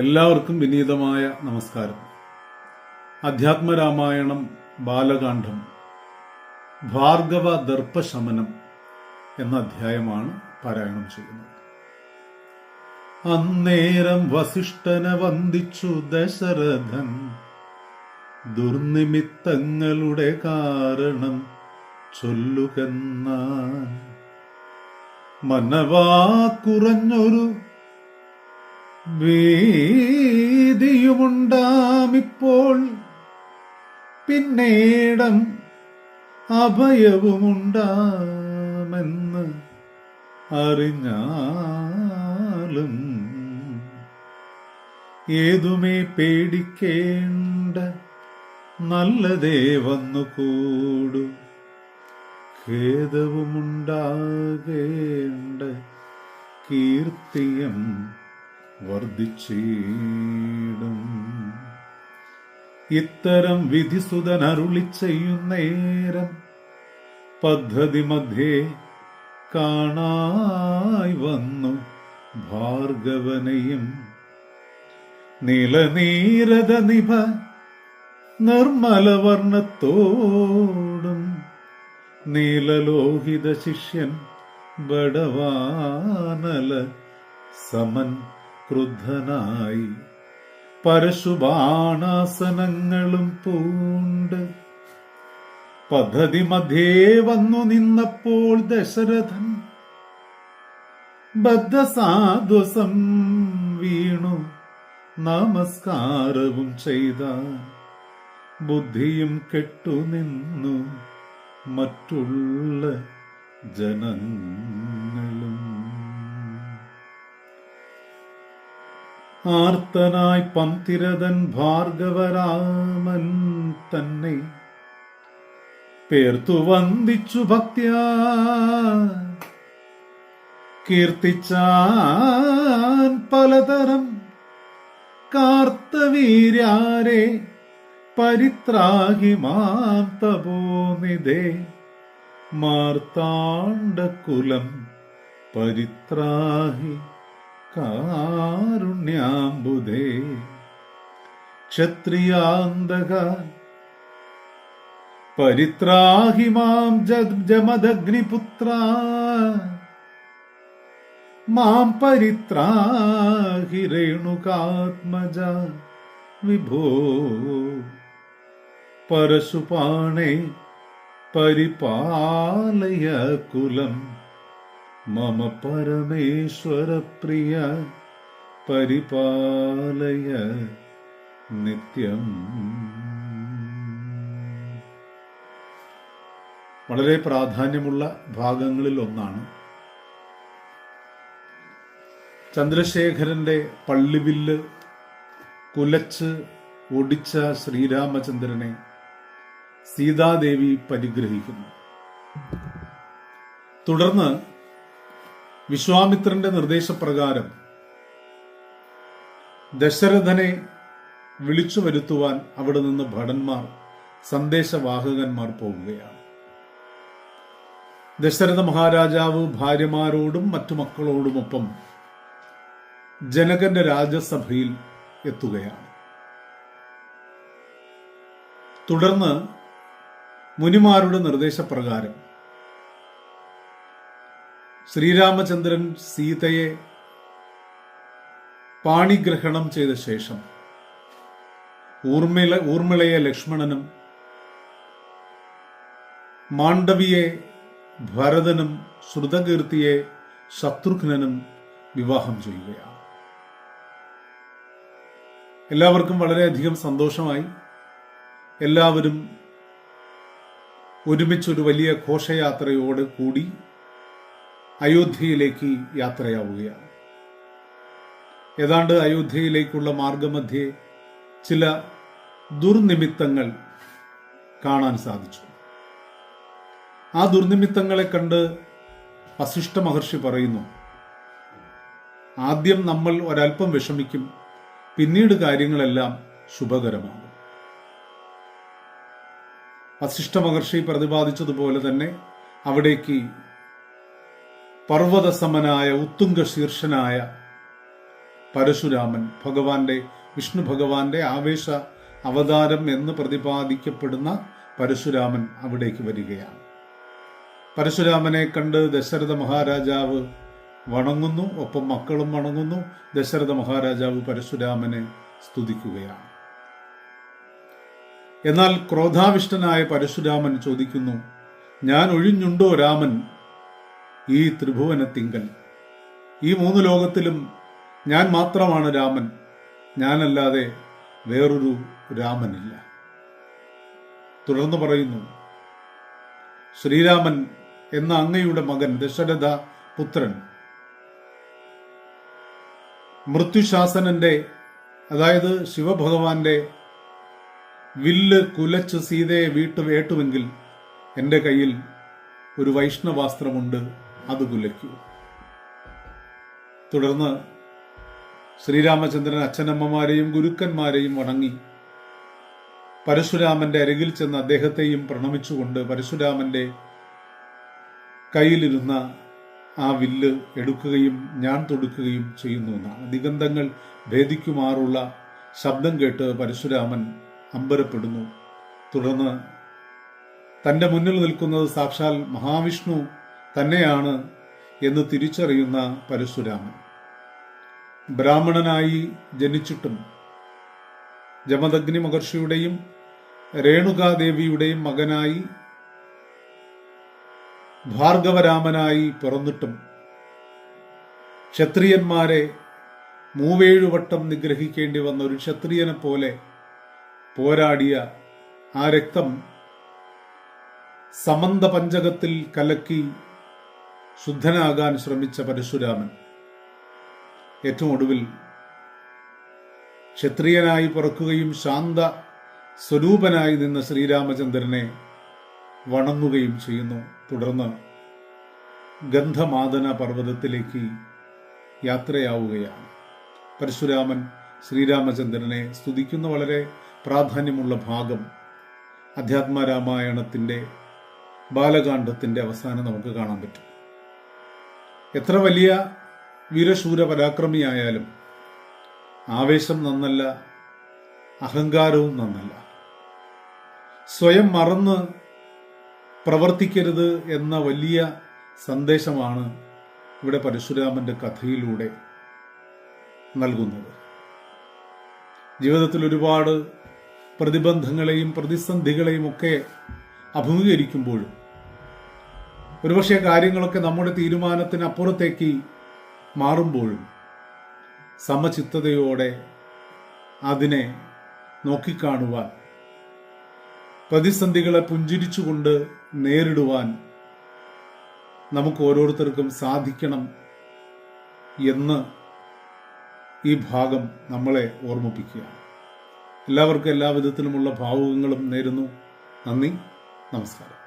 എല്ലാവർക്കും വിനീതമായ നമസ്കാരം. അധ്യാത്മരാമായണം ബാലകാന്ഡം ഭാർഗവ ദർപ്പശമനം എന്ന അധ്യായമാണ് പാരായണം ചെയ്യുന്നത്. അന്നേരം വസിഷ്ഠനെ വന്ദിച്ചു ദശരഥൻ, ദുർനിമിത്തങ്ങളുടെ കാരണം ചൊല്ലുകെന്നാൻ. മനവാക്കുറഞ്ഞൊരു ഭീതിയുമുണ്ടാമിപ്പോൾ, പിന്നീടം അഭയവുമുണ്ടാമെന്ന് അറിഞ്ഞാലും ഏതുമേ പേടിക്കേണ്ട, നല്ലതേ വന്നുകൂടു. ഖേദവുമുണ്ടാകേണ്ട, കീർത്തിയം വർദ്ധിച്ചിടും. ഇത്തരം വിധിസുതൻ അരുളി ചെയ്യുന്നേരം, പദ്ധതി മധ്യേ കാണായി വന്നു ഭാർഗവനെയും. നീലനീരത നിഭ നിർമ്മലവർണ്ണത്തോടും, നീലലോഹിത ശിഷ്യൻ ബടവാനല സമൻ ക്രുദ്ധനായി പരശുബാണാസനങ്ങളും പൂണ്ട്. പദ്ധതി മധ്യേ വന്നു നിന്നപ്പോൾ ദശരഥൻ ബദ്ധസാധ്വസം വീണു നമസ്കാരവും ചെയ്ത. ബുദ്ധിയും കെട്ടുനിന്നു മറ്റുള്ള ജനങ്ങളും. ആർത്തനായി പന്തിരഥൻ ഭാർഗവരാമൻ തന്നെ പേർത്തു വന്ദിച്ചു ഭക്ത്യാ. കീർത്തിച്ചാൻ പലതരം കാർത്തവീര്യാരെ, പരിത്രാഹി മാം തപോനിധേ. മാർത്താണ്ഡകുലം പരിത്രാഹി കാരുണ്യാംബുധേ. ക്ഷത്രിയാന്തക പരിത്രാഹി മാം ജമദഗ്നിപുത്ര. മാം പരിത്രാഹി രേണുകാത്മജ വിഭോ. പരശുപാണേ പരിപാലയ കുലം, മമ പരമേശ്വര പ്രിയ പരിപാലയ നിത്യം. വളരെ പ്രാധാന്യമുള്ള ഭാഗങ്ങളിൽ ഒന്നാണ് ചന്ദ്രശേഖരന്റെ പള്ളിവില്ല് കുലച്ച് ഒടിച്ച ശ്രീരാമചന്ദ്രനെ സീതാദേവി പരിഗ്രഹിക്കുന്നു. തുടർന്ന് വിശ്വാമിത്രന്റെ നിർദ്ദേശപ്രകാരം ദശരഥനെ വിളിച്ചു വരുത്തുവാൻ അവിടെ നിന്ന് ഭടന്മാർ, സന്ദേശവാഹകന്മാർ പോവുകയാണ്. ദശരഥ മഹാരാജാവ് ഭാര്യമാരോടും മറ്റു മക്കളോടുമൊപ്പം ജനകന്റെ രാജസഭയിൽ എത്തുകയാണ്. തുടർന്ന് മുനിമാരുടെ നിർദ്ദേശപ്രകാരം ശ്രീരാമചന്ദ്രൻ സീതയെ പാണിഗ്രഹണം ചെയ്ത ശേഷം ഊർമിളയെ ലക്ഷ്മണനും, മാണ്ഡവിയെ ഭരതനും, ശ്രുതകീർത്തിയെ ശത്രുഘ്നനും വിവാഹം ചെയ്യുകയാണ്. എല്ലാവർക്കും വളരെയധികം സന്തോഷമായി. എല്ലാവരും ഒരുമിച്ചൊരു വലിയ ഘോഷയാത്രയോട് കൂടി അയോധ്യയിലേക്ക് യാത്രയാവുകയാണ്. ഏതാണ്ട് അയോധ്യയിലേക്കുള്ള മാർഗമധ്യേ ചില ദുർനിമിത്തങ്ങൾ കാണാൻ സാധിച്ചു. ആ ദുർനിമിത്തങ്ങളെ കണ്ട് വസിഷ്ഠ മഹർഷി പറയുന്നു, ആദ്യം നമ്മൾ ഒരൽപ്പം വിഷമിക്കും, പിന്നീട് കാര്യങ്ങളെല്ലാം ശുഭകരമാകും. വസിഷ്ഠ മഹർഷി പ്രതിപാദിച്ചതുപോലെ തന്നെ അവിടേക്ക് പർവ്വതസമനായ ഉത്തുംഗ ശീർഷനായ പരശുരാമൻ, വിഷ്ണു ഭഗവാന്റെ ആവേശ അവതാരം എന്ന് പ്രതിപാദിക്കപ്പെടുന്ന പരശുരാമൻ അവിടേക്ക് വരികയാണ്. പരശുരാമനെ കണ്ട് ദശരഥ മഹാരാജാവ് വണങ്ങുന്നു, ഒപ്പം മക്കളും വണങ്ങുന്നു. ദശരഥ മഹാരാജാവ് പരശുരാമനെ സ്തുതിക്കുകയാണ്. എന്നാൽ ക്രോധാവിഷ്ടനായ പരശുരാമൻ ചോദിക്കുന്നു, ഞാൻ ഒഴിഞ്ഞുണ്ടോ രാമൻ ഈ ത്രിഭുവനത്തിങ്കൽ? ഈ 3 ലോകത്തിലും ഞാൻ മാത്രമാണ് രാമൻ, ഞാനല്ലാതെ വേറൊരു രാമനില്ല. തുടർന്ന് പറയുന്നു, ശ്രീരാമൻ എന്ന അങ്ങയുടെ മകൻ ദശരഥ പുത്രൻ മൃത്യുശാസനന്റെ, അതായത് ശിവഭഗവാന്റെ വില്ല് കുലച്ച് സീതയെ വേട്ടുമെങ്കിൽ എൻ്റെ കയ്യിൽ ഒരു വൈഷ്ണവാസ്ത്രമുണ്ട്, അത് കുലയ്ക്കൂ. തുടർന്ന് ശ്രീരാമചന്ദ്രൻ അച്ഛനമ്മമാരെയും ഗുരുക്കന്മാരെയും വണങ്ങി പരശുരാമന്റെ അരികിൽ ചെന്ന് അദ്ദേഹത്തെയും പ്രണമിച്ചുകൊണ്ട് പരശുരാമന്റെ കയ്യിലിരുന്ന ആ വില്ല് എടുക്കുകയും ഞാൻ തൊടുക്കുകയും ചെയ്യുന്നു എന്നാണ്. ദിഗന്ധങ്ങൾ ഭേദിക്കുമാറുള്ള ശബ്ദം കേട്ട് പരശുരാമൻ അമ്പരപ്പെടുന്നു. തുടർന്ന് തൻ്റെ മുന്നിൽ നിൽക്കുന്നത് സാക്ഷാൽ മഹാവിഷ്ണു തന്നെയാണ് എന്ന് തിരിച്ചറിയുന്ന പരശുരാമൻ ബ്രാഹ്മണനായി ജനിച്ചിട്ടും ജമദഗ്നി മഹർഷിയുടെയും രേണുകാദേവിയുടെയും മകനായി ഭാർഗവരാമനായി പിറന്നിട്ടും ക്ഷത്രിയന്മാരെ 37 വട്ടം നിഗ്രഹിക്കേണ്ടി വന്ന ഒരു ക്ഷത്രിയനെ പോലെ പോരാടിയ ആ രക്തം സമന്ത പഞ്ചകത്തിൽ കലക്കി ശുദ്ധനാകാൻ ശ്രമിച്ച പരശുരാമൻ ഏറ്റവും ഒടുവിൽ ക്ഷത്രിയനായി പിറക്കുകയും ശാന്ത സ്വരൂപനായി നിന്ന ശ്രീരാമചന്ദ്രനെ വണങ്ങുകയും ചെയ്യുന്നു. തുടർന്ന് ഗന്ധമാദന പർവ്വതത്തിലേക്ക് യാത്രയാവുകയാണ്. പരശുരാമൻ ശ്രീരാമചന്ദ്രനെ സ്തുതിക്കുന്ന വളരെ പ്രാധാന്യമുള്ള ഭാഗം അധ്യാത്മരാമായണത്തിൻ്റെ ബാലകാണ്ഡത്തിൻ്റെ അവസാനം നമുക്ക് കാണാൻ പറ്റും. എത്ര വലിയ വീരശൂര പരാക്രമിയായാലും ആവേശം നന്നല്ല, അഹങ്കാരവും നന്നല്ല. സ്വയം മറന്ന് പ്രവർത്തിക്കരുത് എന്ന വലിയ സന്ദേശമാണ് ഇവിടെ പരശുരാമന്റെ കഥയിലൂടെ നൽകുന്നത്. ജീവിതത്തിൽ ഒരുപാട് പ്രതിബന്ധങ്ങളെയും പ്രതിസന്ധികളെയും ഒക്കെ അഭിമുഖീകരിക്കുമ്പോഴും ഒരുപക്ഷെ കാര്യങ്ങളൊക്കെ നമ്മുടെ തീരുമാനത്തിനപ്പുറത്തേക്ക് മാറുമ്പോഴും സമചിത്തതയോടെ അതിനെ നോക്കിക്കാണുവാൻ, പ്രതിസന്ധികളെ പുഞ്ചിരിച്ചുകൊണ്ട് നേരിടുവാൻ നമുക്ക് ഓരോരുത്തർക്കും സാധിക്കണം എന്ന് ഈ ഭാഗം നമ്മളെ ഓർമ്മിപ്പിക്കുകയാണ്. എല്ലാവർക്കും എല്ലാവിധത്തിലുമുള്ള ഭാവുകങ്ങളും നേരുന്നു. നന്ദി, നമസ്കാരം.